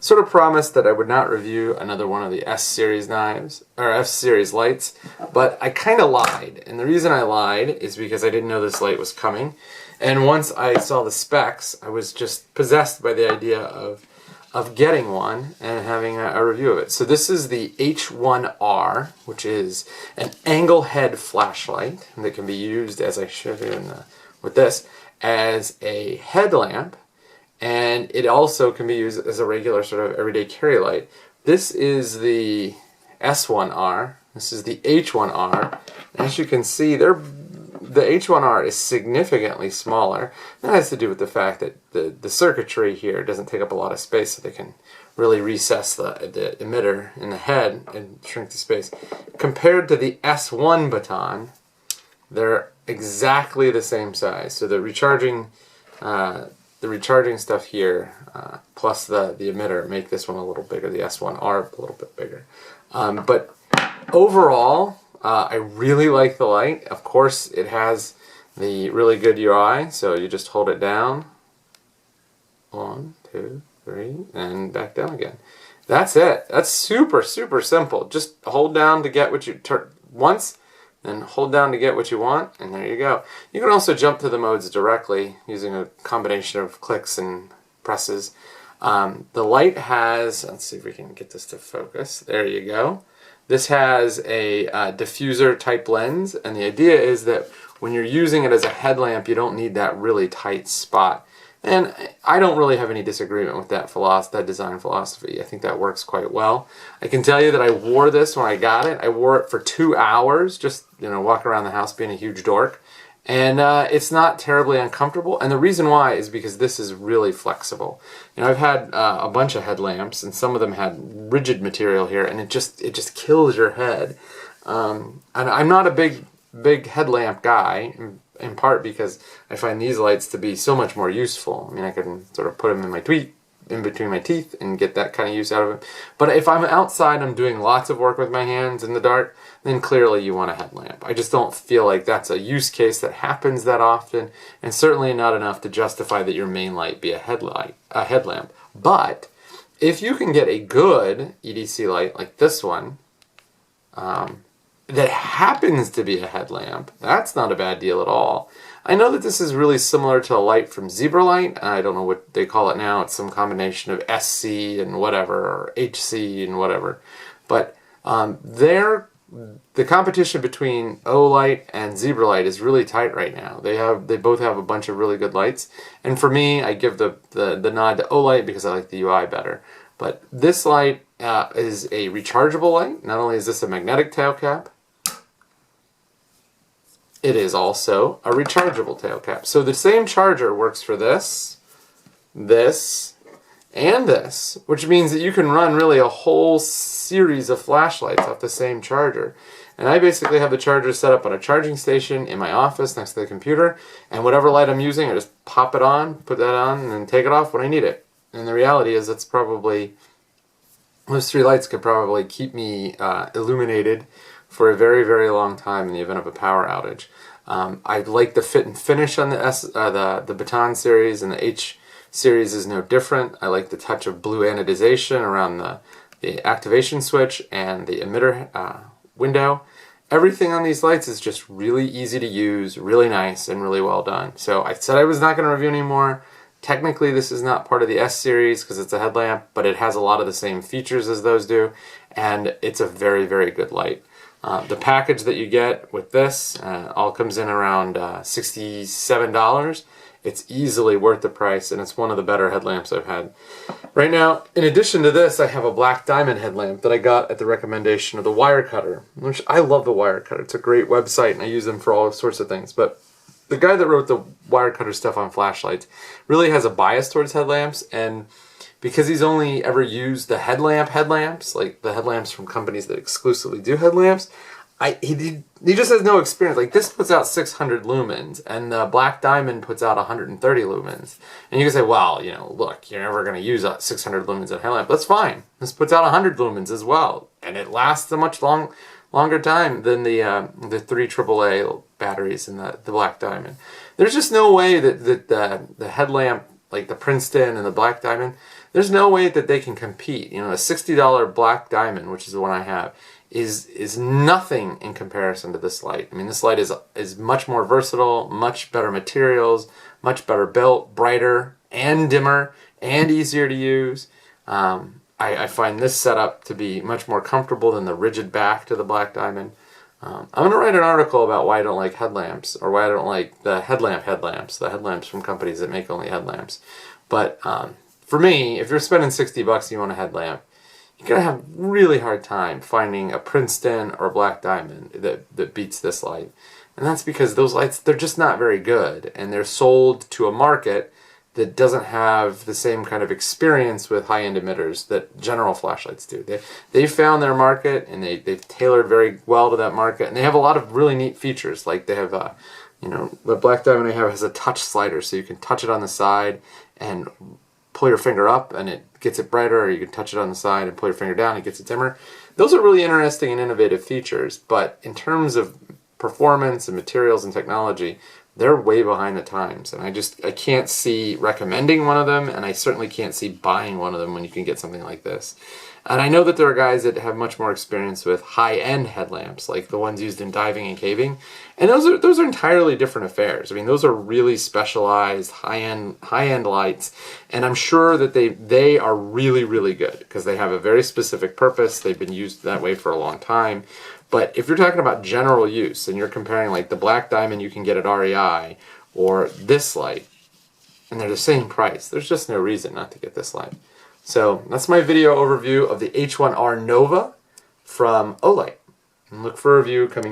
Sort of promised that I would not review another one of the S-Series knives, or F-Series lights, but I kind of lied. And the reason I lied is because I didn't know this light was coming. And once I saw the specs, I was just possessed by the idea of getting one and having a review of it. So this is the H1R, which is an angle head flashlight that can be used, as I showed you with this, as a headlamp. And it also can be used as a regular sort of everyday carry light. This is the S1R. This is the H1R. As you can see, the H1R is significantly smaller. That has to do with the fact that the circuitry here doesn't take up a lot of space, so they can really recess the emitter in the head and shrink the space. Compared to the S1 baton, they're exactly the same size. So the recharging stuff here, plus the emitter, make this one a little bigger, the S1R a little bit bigger. But overall, I really like the light. Of course, it has the really good UI, so you just hold it down. 1, 2, 3, and back down again. That's it. That's super, super simple. Just hold down to get what you once, then hold down to get what you want, and there you go. You can also jump to the modes directly using a combination of clicks and presses. The light has, let's see if we can get this to focus. There you go. This has a diffuser type lens, and the idea is that when you're using it as a headlamp, you don't need that really tight spot. And I don't really have any disagreement with that design philosophy. I think that works quite well. I can tell you that I wore this when I got it. I wore it for 2 hours, just walking around the house being a huge dork. And it's not terribly uncomfortable. And the reason why is because this is really flexible. I've had a bunch of headlamps, and some of them had rigid material here, and it just kills your head. And I'm not a big headlamp guy, in part because I find these lights to be so much more useful. I mean, I can sort of put them in between my teeth and get that kind of use out of it. But if I'm outside, I'm doing lots of work with my hands in the dark, then clearly you want a headlamp. I just don't feel like that's a use case that happens that often, and certainly not enough to justify that your main light be a headlamp. But if you can get a good EDC light like this one, that happens to be a headlamp, that's not a bad deal at all. I know that this is really similar to a light from Zebralight. I don't know what they call it now. It's some combination of SC and whatever, or HC and whatever. But the competition between Olight and Zebralight is really tight right now. They both have a bunch of really good lights. And for me, I give the nod to Olight because I like the UI better. But this light is a rechargeable light. Not only is this a magnetic tail cap, it is also a rechargeable tail cap. So the same charger works for this, and this, which means that you can run really a whole series of flashlights off the same charger. And I basically have the charger set up on a charging station in my office next to the computer, and whatever light I'm using, I just pop it on, put that on, and then take it off when I need it. And the reality is those 3 lights could probably keep me illuminated for a very, very long time in the event of a power outage. I like the fit and finish on the Baton series, and the H series is no different. I like the touch of blue anodization around the activation switch and the emitter window. Everything on these lights is just really easy to use, really nice, and really well done. So I said I was not going to review anymore. Technically, this is not part of the S series because it's a headlamp, but it has a lot of the same features as those do, and it's a very, very good light. The package that you get with this all comes in around $67. It's easily worth the price, and it's one of the better headlamps I've had. Right now, in addition to this, I have a black diamond headlamp that I got at the recommendation of the Wirecutter, which I love the Wirecutter. It's a great website, and I use them for all sorts of things. But the guy that wrote the Wirecutter stuff on flashlights really has a bias towards headlamps, and because he's only ever used the headlamps, like the headlamps from companies that exclusively do headlamps, he just has no experience. Like, this puts out 600 lumens, and the Black Diamond puts out 130 lumens. And you can say, well, look, you're never going to use 600 lumens in a headlamp. That's fine. This puts out 100 lumens as well, and it lasts a much longer time than the 3 AAA batteries in the Black Diamond. There's just no way that the headlamp, like the Princeton and the Black Diamond, there's no way that they can compete. You know, a $60 black diamond, which is the one I have, is nothing in comparison to this light. I mean, this light is much more versatile, much better materials, much better built, brighter and dimmer, and easier to use. I find this setup to be much more comfortable than the rigid back to the black diamond. I'm going to write an article about why I don't like headlamps, or why I don't like the headlamps, the headlamps from companies that make only headlamps. But for me, if you're spending $60 and you want a headlamp, you're going to have a really hard time finding a Princeton or a black diamond that beats this light. And that's because those lights, they're just not very good, and they're sold to a market that doesn't have the same kind of experience with high-end emitters that general flashlights do. They found their market, and they've tailored very well to that market, and they have a lot of really neat features. Like they have, you know, the black diamond I have has a touch slider, so you can touch it on the side and pull your finger up and it gets it brighter, or you can touch it on the side and pull your finger down and it gets it dimmer. Those are really interesting and innovative features, but in terms of performance and materials and technology, they're way behind the times, and I can't see recommending one of them, and I certainly can't see buying one of them when you can get something like this. And I know that there are guys that have much more experience with high-end headlamps, like the ones used in diving and caving, and those are entirely different affairs. I mean, those are really specialized high-end lights, and I'm sure that they are really, really good because they have a very specific purpose. They've been used that way for a long time. But if you're talking about general use and you're comparing like the black diamond you can get at REI or this light, and they're the same price, there's just no reason not to get this light. So that's my video overview of the H1R Nova from Olight. And look for a review coming